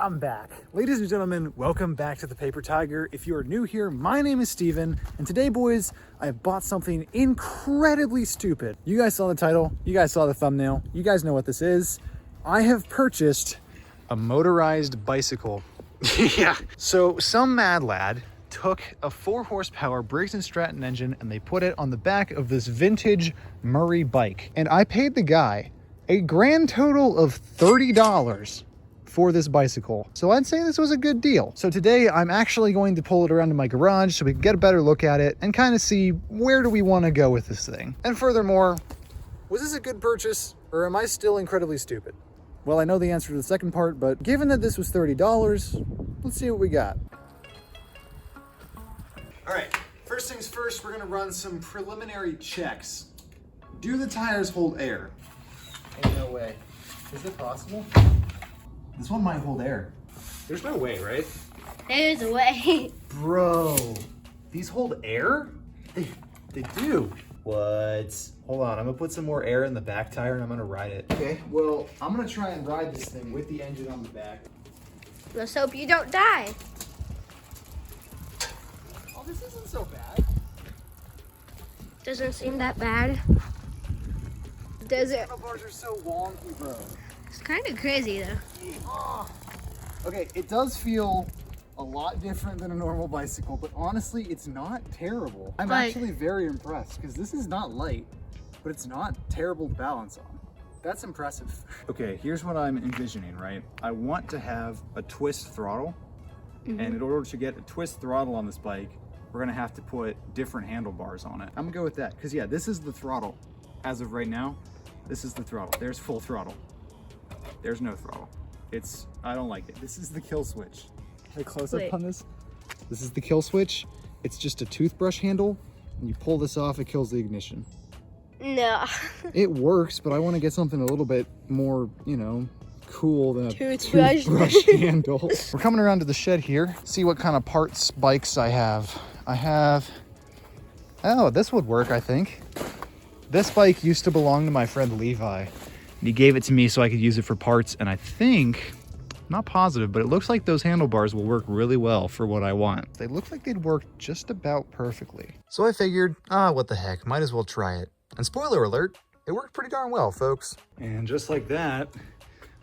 I'm back. Ladies and gentlemen, welcome back to the Paper Tiger. If you are new here, my name is Steven, and today, boys, I have bought something incredibly stupid. You guys saw the title, you guys saw the thumbnail, you guys know what this is. I have purchased a motorized bicycle. Yeah. So some mad lad took a 4 horsepower Briggs & Stratton engine and they put it on the back of this vintage Murray bike. And I paid the guy a grand total of $30 for this bicycle. So I'd say this was a good deal. So today I'm actually going to pull it around to my garage so we can get a better look at it and kind of see where do we want to go with this thing. And furthermore, was this a good purchase or am I still incredibly stupid? Well, I know the answer to the second part, but given that this was $30, let's see what we got. All right, first things first, we're gonna run some preliminary checks. Do the tires hold air? Ain't no way. Is it possible? This one might hold air. There's no way, right? There's a way. Bro, these hold air? They do. What? Hold on, I'm gonna put some more air in the back tire and I'm gonna ride it. Okay, well, I'm gonna try and ride this thing with the engine on the back. Let's hope you don't die. Oh, this isn't so bad. Doesn't seem that bad. Does it? The handlebars are so wonky, bro. It's kind of crazy though. Oh. Okay, it does feel a lot different than a normal bicycle, but honestly, it's not terrible. I'm actually very impressed because this is not light, but it's not terrible to balance on. That's impressive. Okay, here's what I'm envisioning, right? I want to have a twist throttle, and in order to get a twist throttle on this bike, we're gonna have to put different handlebars on it. I'm gonna go with that, because yeah, this is the throttle. As of right now, this is the throttle. There's full throttle. There's no throttle. I don't like it. This is the kill switch. Can I close up on this? This is the kill switch. It's just a toothbrush handle, and you pull this off, it kills the ignition. No. It works, but I want to get something a little bit more, you know, cool than a Toothbrush handle. We're coming around to the shed here. See what kind of parts bikes I have. Oh, this would work, I think. This bike used to belong to my friend Levi. And he gave it to me so I could use it for parts, and I think, not positive, but it looks like those handlebars will work really well for what I want. They look like they'd work just about perfectly. So I figured, what the heck, might as well try it. And spoiler alert, it worked pretty darn well, folks. And just like that,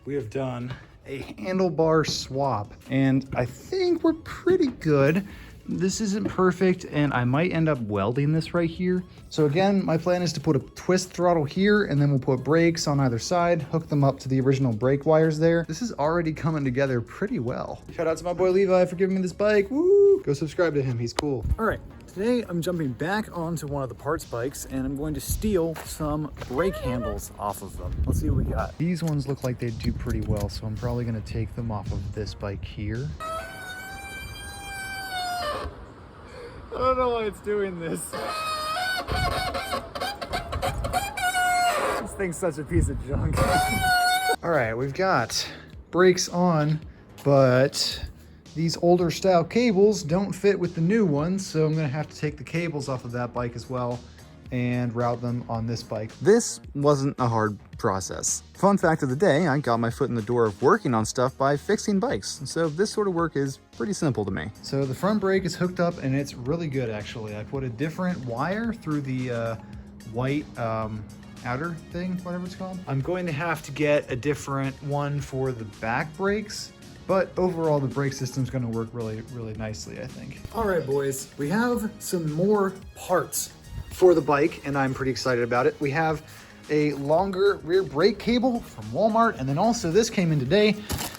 we have done a handlebar swap. And I think we're pretty good. This isn't perfect, and I might end up welding this right here. So again, my plan is to put a twist throttle here, and then we'll put brakes on either side, hook them up to the original brake wires there. This is already coming together pretty well. Shout out to my boy Levi for giving me this bike. Woo! Go subscribe to him, he's cool. All right, today I'm jumping back onto one of the parts bikes, and I'm going to steal some brake handles off of them. Let's see what we got. These ones look like they do pretty well, so I'm probably gonna take them off of this bike here. I don't know why it's doing this. This thing's such a piece of junk. All right, we've got brakes on, but these older style cables don't fit with the new ones, so I'm gonna have to take the cables off of that bike as well and route them on this bike. This wasn't a hard process. Fun fact of the day, I got my foot in the door of working on stuff by fixing bikes. So this sort of work is pretty simple to me. So the front brake is hooked up and it's really good actually. I put a different wire through the white outer thing, whatever it's called. I'm going to have to get a different one for the back brakes, but overall the brake system's gonna work really, really nicely, I think. All right, boys, we have some more parts for the bike, and I'm pretty excited about it. We have a longer rear brake cable from Walmart, and then also this came in today.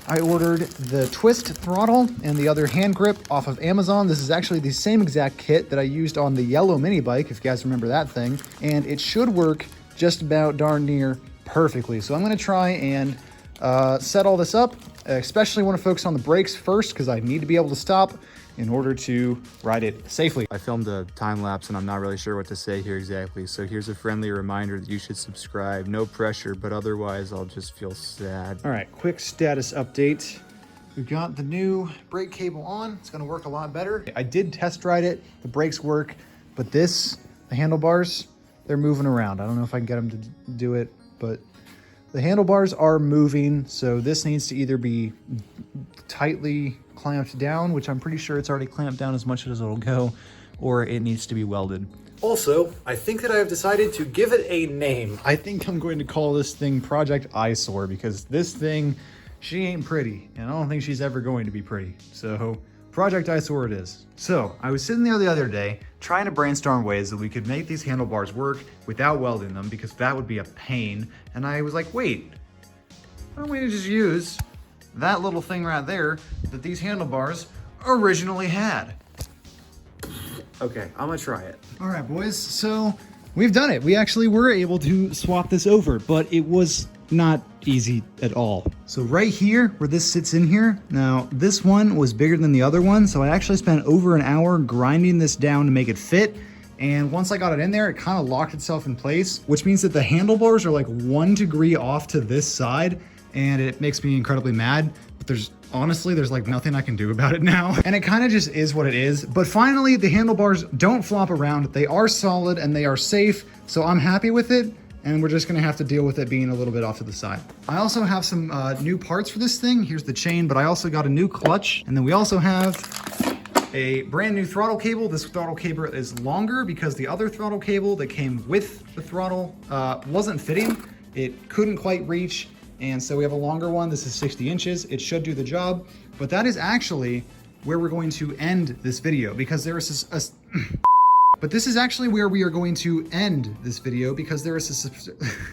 I ordered the twist throttle and the other hand grip off of Amazon. This is actually the same exact kit that I used on the yellow mini bike, if you guys remember that thing, and it should work just about darn near perfectly. So I'm gonna try and set all this up. I especially want to focus on the brakes first because I need to be able to stop in order to ride it safely. I filmed a time lapse and I'm not really sure what to say here exactly. So here's a friendly reminder that you should subscribe. No pressure, but otherwise I'll just feel sad. All right, quick status update. We've got the new brake cable on. It's gonna work a lot better. I did test ride it. The brakes work, but the handlebars, they're moving around. I don't know if I can get them to do it, but The handlebars are moving, so this needs to either be tightly clamped down, which I'm pretty sure it's already clamped down as much as it'll go, or it needs to be welded. Also, I think that I have decided to give it a name. I think I'm going to call this thing Project Eyesore, because this thing, she ain't pretty, and I don't think she's ever going to be pretty. So Project Eyesore it is. So I was sitting there the other day trying to brainstorm ways that we could make these handlebars work without welding them, because that would be a pain. And I was like, wait, why don't we just use that little thing right there that these handlebars originally had? Okay, I'm gonna try it. All right, boys, so we've done it. We actually were able to swap this over, but it was not easy at all. So right here, where this sits in here, now this one was bigger than the other one, so I actually spent over an hour grinding this down to make it fit. And once I got it in there, it kind of locked itself in place, which means that the handlebars are like 1 degree off to this side, and it makes me incredibly mad. But honestly, there's like nothing I can do about it now. And it kind of just is what it is. But finally, the handlebars don't flop around. They are solid and they are safe. So I'm happy with it. And we're just gonna have to deal with it being a little bit off to the side. I also have some new parts for this thing. Here's the chain, but I also got a new clutch. And then we also have a brand new throttle cable. This throttle cable is longer because the other throttle cable that came with the throttle wasn't fitting. It couldn't quite reach. And so we have a longer one. This is 60 inches. It should do the job, but that is actually where we're going to end this video, because there is but this is actually where we are going to end this video, because there is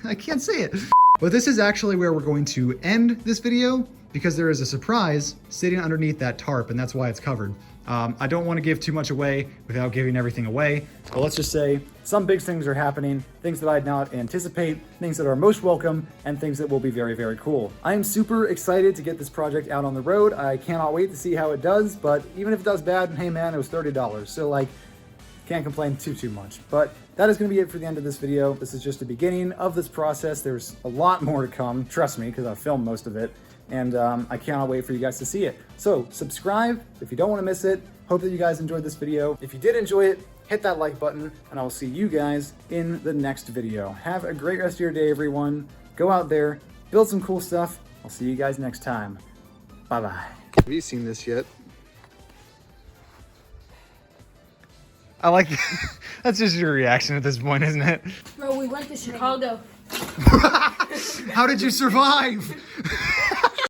I can't say it. But this is actually where we're going to end this video, because there is a surprise sitting underneath that tarp, and that's why it's covered. I don't want to give too much away without giving everything away, but let's just say some big things are happening, things that I did not anticipate, things that are most welcome, and things that will be very, very cool. I am super excited to get this project out on the road. I cannot wait to see how it does, but even if it does bad, hey man, it was $30. So like, can't complain too much. But that is going to be it for the end of this video. This is just the beginning of this process. There's a lot more to come, trust me, because I've filmed most of it. And I cannot wait for you guys to see it. So subscribe if you don't want to miss it. Hope that you guys enjoyed this video. If you did enjoy it, hit that like button, and I will see you guys in the next video. Have a great rest of your day, everyone. Go out there, build some cool stuff. I'll see you guys next time. Bye-bye. Have you seen this yet? I like that. That's just your reaction at this point, isn't it? Bro, we went to Chicago. How did you survive?